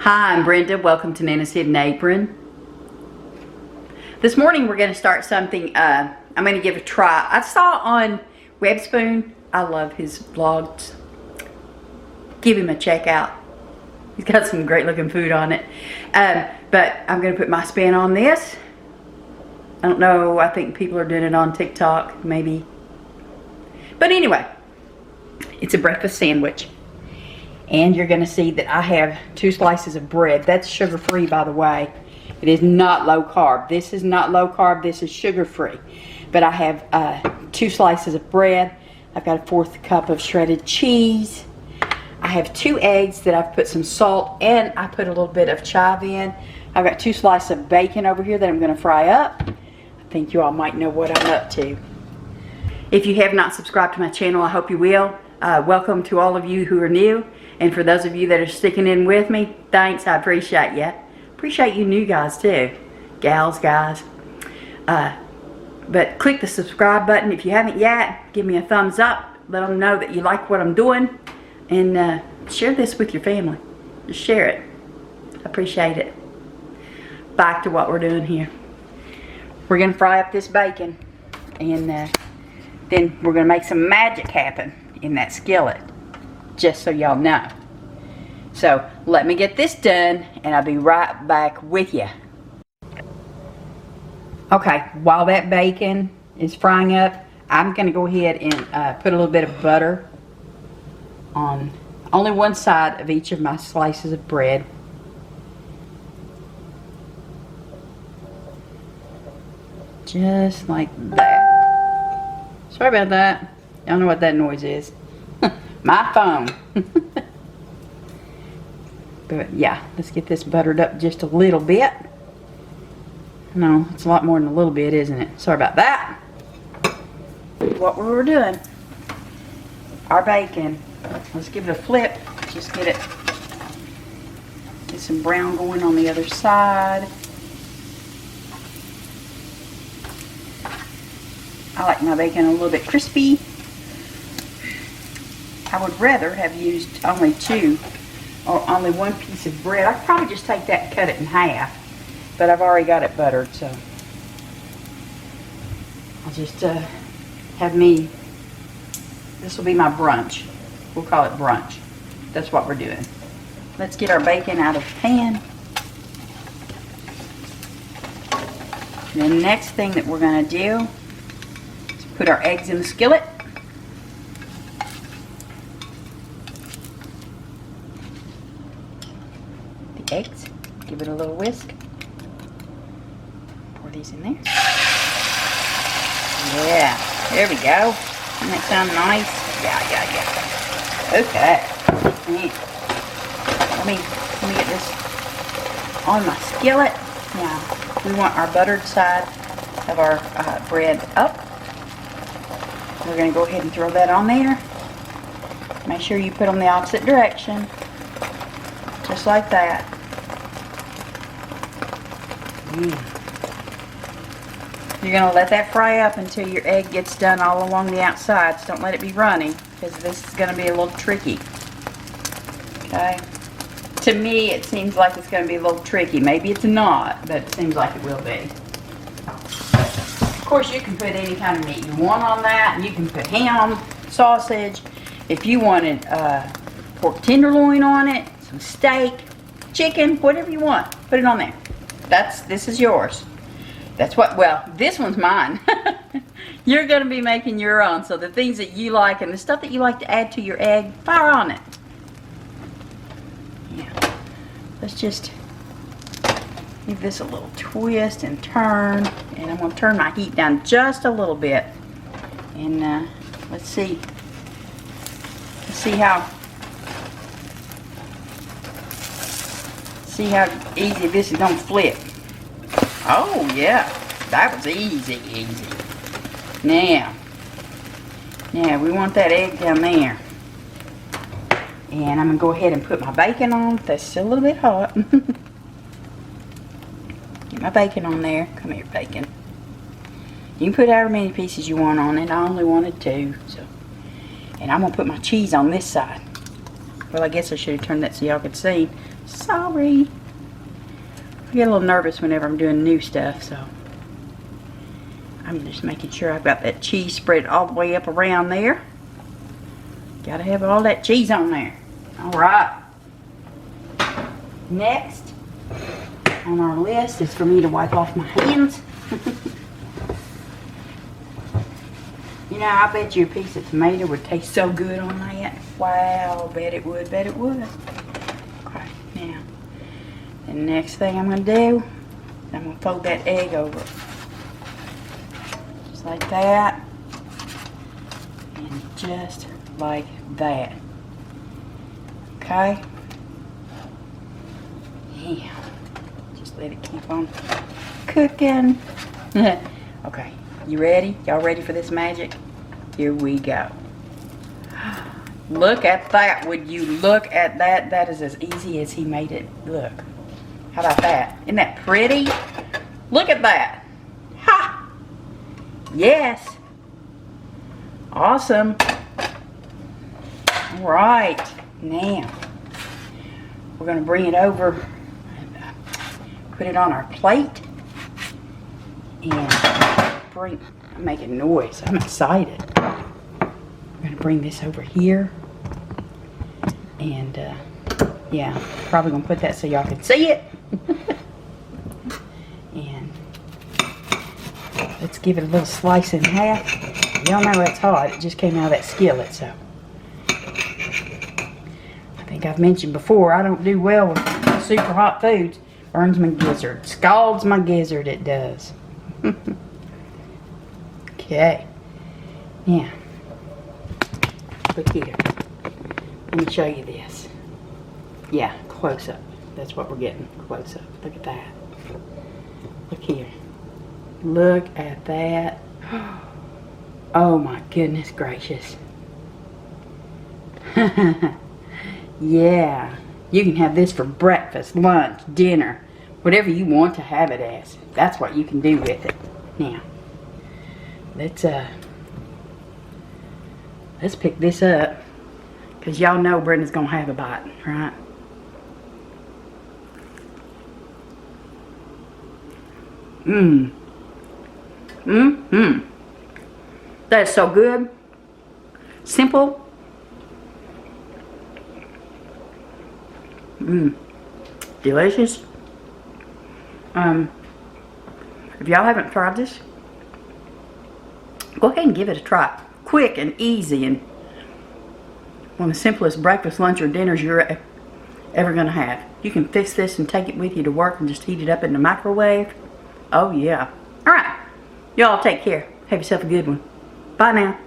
Hi, I'm Brenda. Welcome to Nana's Hidden Apron. This morning we're going to start something I'm going to give a try. I saw on Webspoon. I love his vlogs. Give him a check out. He's got some great looking food on it. But I'm going to put my spin on this. I don't know. I think people are doing it on TikTok, maybe. But anyway, it's a breakfast sandwich. And you're going to see that I have 2 slices of bread. That's sugar-free, by the way. It is not low carb. This is not low carb. This is sugar-free. But I have 2 slices of bread. I've got a 1/4 cup of shredded cheese. I have 2 eggs that I've put some salt, and I put a little bit of chive in. I've got 2 slices of bacon over here that I'm going to fry up. I think you all might know what I'm up to. If you have not subscribed to my channel, I hope you will. Welcome to all of you who are new. And for those of you that are sticking in with me, thanks. I appreciate you. Appreciate you new guys too. Gals, guys. But click the subscribe button if you haven't yet. Give me a thumbs up. Let them know that you like what I'm doing. And share this with your family. Just share it. I appreciate it. Back to what we're doing here. We're going to fry up this bacon. And then we're going to make some magic happen in that skillet. Just so y'all know. So let me get this done and I'll be right back with you. Okay, while that bacon is frying up, I'm going to go ahead and put a little bit of butter on only one side of each of my slices of bread. Just like that. Sorry about that. I don't know what that noise is. My phone. But yeah, let's get this buttered up just a little bit. No, it's a lot more than a little bit, isn't it? Sorry about that. What we were doing, our bacon, let's give it a flip. Just get some brown going on the other side. I like my bacon a little bit crispy. I would rather have used only 2 or only 1 piece of bread. I could probably just take that and cut it in half. But I've already got it buttered, so I'll just have me, this will be my brunch. We'll call it brunch. That's what we're doing. Let's get our bacon out of the pan. And the next thing that we're going to do is put our eggs in the skillet. Eggs. Give it a little whisk. Pour these in there. Yeah, there we go. Doesn't that sound nice? Yeah. Okay. Let me get this on my skillet. Now, we want our buttered side of our bread up. We're going to go ahead and throw that on there. Make sure you put them the opposite direction. Just like that. You're going to let that fry up until your egg gets done all along the outsides. Don't let it be runny, because this is going to be a little tricky. Okay? To me, it seems like it's going to be a little tricky. Maybe it's not, but it seems like it will be. Of course, you can put any kind of meat you want on that. You can put ham, sausage. If you wanted pork tenderloin on it, some steak, chicken, whatever you want, put it on there. This is yours. That's what, well, this one's mine. You're going to be making your own. So the things that you like and the stuff that you like to add to your egg, fire on it. Yeah. Let's just give this a little twist and turn. And I'm going to turn my heat down just a little bit. And let's see. Let's see how easy this is going to flip. Oh yeah, that was easy. Now we want that egg down there. And I'm going to go ahead and put my bacon on. That's still a little bit hot. Get my bacon on there. Come here, bacon. You can put however many pieces you want on it. I only wanted 2. So, and I'm going to put my cheese on this side. Well, I guess I should have turned that so y'all could see. Sorry. I get a little nervous whenever I'm doing new stuff, so I'm just making sure I've got that cheese spread all the way up around there. Gotta have all that cheese on there. Alright. Next on our list is for me to wipe off my hands. You know, I bet you a piece of tomato would taste so good on that. Wow, bet it would, bet it would. Okay, now, the next thing I'm going to do, I'm going to fold that egg over. Just like that. And just like that. Okay? Yeah. Just let it keep on cooking. Okay, you ready? Y'all ready for this magic? Here we go. Look at that. Would you look at that? That is as easy as he made it look. How about that? Isn't that pretty? Look at that. Ha! Yes. Awesome. All right. Now, we're going to bring it over and put it on our plate. And I'm making noise. I'm excited. I'm going to bring this over here. And, yeah, probably going to put that so y'all can see it. And let's give it a little slice in half. Y'all know it's hot. It just came out of that skillet, so. I think I've mentioned before, I don't do well with super hot foods. Burns my gizzard. Scalds my gizzard, it does. Okay. Now, look here. Let me show you this. Yeah, close up. That's what we're getting. Close up. Look at that. Look here. Look at that. Oh my goodness gracious. Yeah. You can have this for breakfast, lunch, dinner, whatever you want to have it as. That's what you can do with it. Now, let's pick this up, because y'all know Brenda's gonna have a bite, right? That is so good. Simple. Delicious. If y'all haven't tried this, go ahead and give it a try. Quick and easy, and one of the simplest breakfast, lunch, or dinners you're ever going to have. You can fix this and take it with you to work and just heat it up in the microwave. Oh yeah. Alright. Y'all take care. Have yourself a good one. Bye now.